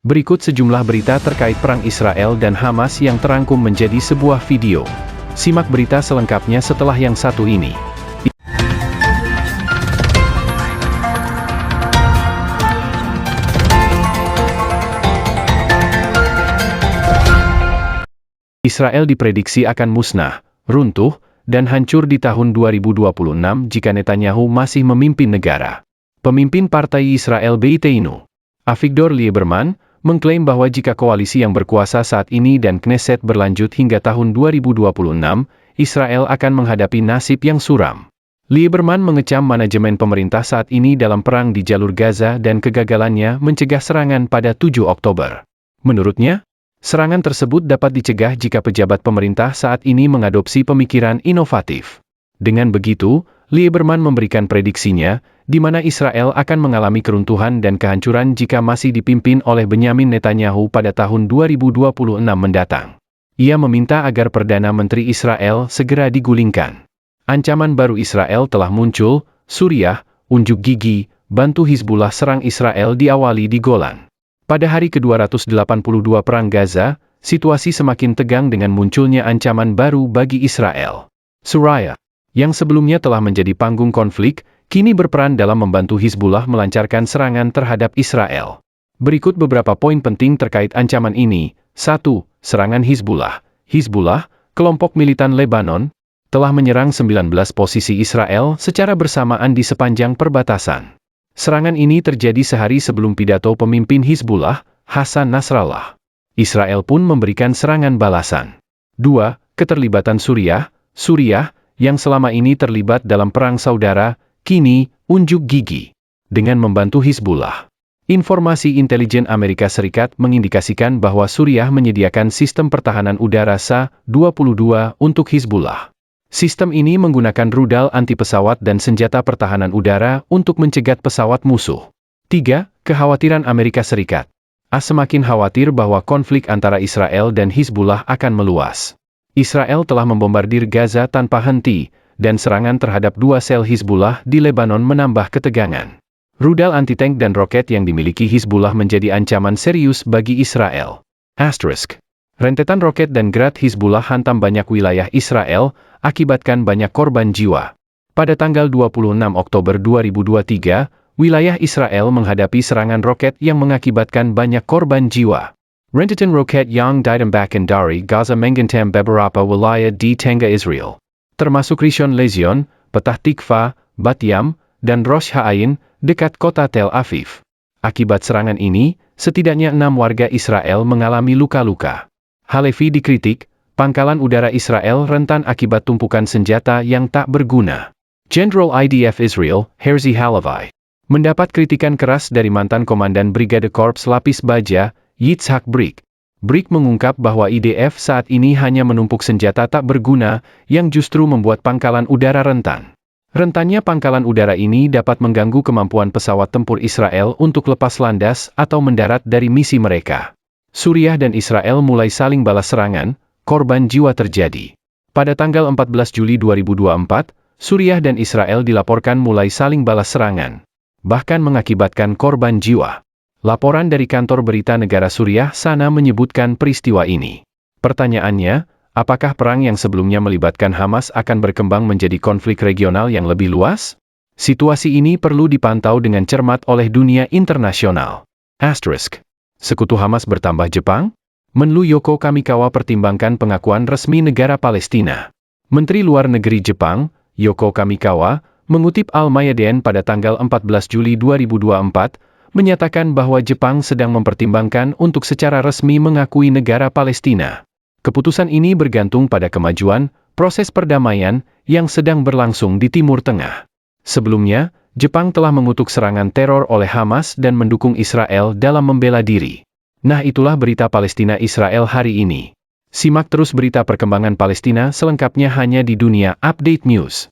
Berikut sejumlah berita terkait perang Israel dan Hamas yang terangkum menjadi sebuah video. Simak berita selengkapnya setelah yang satu ini. Israel diprediksi akan musnah, runtuh, dan hancur di tahun 2026 jika Netanyahu masih memimpin negara. Pemimpin Partai Israel Beiteinu, Avigdor Lieberman, mengklaim bahwa jika koalisi yang berkuasa saat ini dan Knesset berlanjut hingga tahun 2026, Israel akan menghadapi nasib yang suram. Lieberman mengecam manajemen pemerintah saat ini dalam perang di jalur Gaza dan kegagalannya mencegah serangan pada 7 Oktober. Menurutnya, serangan tersebut dapat dicegah jika pejabat pemerintah saat ini mengadopsi pemikiran inovatif. Dengan begitu, Lieberman memberikan prediksinya, di mana Israel akan mengalami keruntuhan dan kehancuran jika masih dipimpin oleh Benyamin Netanyahu pada tahun 2026 mendatang. Ia meminta agar Perdana Menteri Israel segera digulingkan. Ancaman baru Israel telah muncul, Suriah, unjuk gigi, bantu Hizbullah serang Israel diawali di Golan. Pada hari ke-282 Perang Gaza, situasi semakin tegang dengan munculnya ancaman baru bagi Israel. Suriah, yang sebelumnya telah menjadi panggung konflik, kini berperan dalam membantu Hizbullah melancarkan serangan terhadap Israel. Berikut beberapa poin penting terkait ancaman ini. 1. Serangan Hizbullah. Hizbullah, kelompok militan Lebanon, telah menyerang 19 posisi Israel secara bersamaan di sepanjang perbatasan. Serangan ini terjadi sehari sebelum pidato pemimpin Hizbullah, Hasan Nasrallah. Israel pun memberikan serangan balasan. 2. Keterlibatan Suriah, yang selama ini terlibat dalam perang saudara, kini unjuk gigi dengan membantu Hizbullah. Informasi intelijen Amerika Serikat mengindikasikan bahwa Suriah menyediakan sistem pertahanan udara SA-22 untuk Hizbullah. Sistem ini menggunakan rudal anti-pesawat dan senjata pertahanan udara untuk mencegat pesawat musuh. 3. Kekhawatiran Amerika Serikat. Semakin khawatir bahwa konflik antara Israel dan Hizbullah akan meluas. Israel telah membombardir Gaza tanpa henti, dan serangan terhadap 2 sel Hizbullah di Lebanon menambah ketegangan. Rudal anti-tank dan roket yang dimiliki Hizbullah menjadi ancaman serius bagi Israel. Rentetan roket dan Grad Hizbullah hantam banyak wilayah Israel, akibatkan banyak korban jiwa. Pada tanggal 26 Oktober 2023, wilayah Israel menghadapi serangan roket yang mengakibatkan banyak korban jiwa. Rentetan roket yang ditembakkan dari Gaza menghantam beberapa wilayah di tengah Israel, termasuk Rishon LeZion, Petah Tikva, Bat Yam, dan Rosh Ha'ain, dekat kota Tel Aviv. Akibat serangan ini, setidaknya 6 warga Israel mengalami luka-luka. Halevi dikritik, pangkalan udara Israel rentan akibat tumpukan senjata yang tak berguna. Jenderal IDF Israel, Herzi Halevi, mendapat kritikan keras dari mantan Komandan Brigade Korps Lapis Baja, Yitzhak Brik. Brik mengungkap bahwa IDF saat ini hanya menumpuk senjata tak berguna, yang justru membuat pangkalan udara rentan. Rentannya pangkalan udara ini dapat mengganggu kemampuan pesawat tempur Israel untuk lepas landas atau mendarat dari misi mereka. Suriah dan Israel mulai saling balas serangan, korban jiwa terjadi. Pada tanggal 14 Juli 2024, Suriah dan Israel dilaporkan mulai saling balas serangan, bahkan mengakibatkan korban jiwa. Laporan dari kantor berita negara Suriah sana menyebutkan peristiwa ini. Pertanyaannya, apakah perang yang sebelumnya melibatkan Hamas akan berkembang menjadi konflik regional yang lebih luas? Situasi ini perlu dipantau dengan cermat oleh dunia internasional. Sekutu Hamas bertambah Jepang? Menlu Yoko Kamikawa pertimbangkan pengakuan resmi negara Palestina. Menteri Luar Negeri Jepang, Yoko Kamikawa, mengutip Al-Mayadeen pada tanggal 14 Juli 2024, menyatakan bahwa Jepang sedang mempertimbangkan untuk secara resmi mengakui negara Palestina. Keputusan ini bergantung pada kemajuan proses perdamaian yang sedang berlangsung di Timur Tengah. Sebelumnya, Jepang telah mengutuk serangan teror oleh Hamas dan mendukung Israel dalam membela diri. Nah, itulah berita Palestina Israel hari ini. Simak terus berita perkembangan Palestina selengkapnya hanya di Dunia Update News.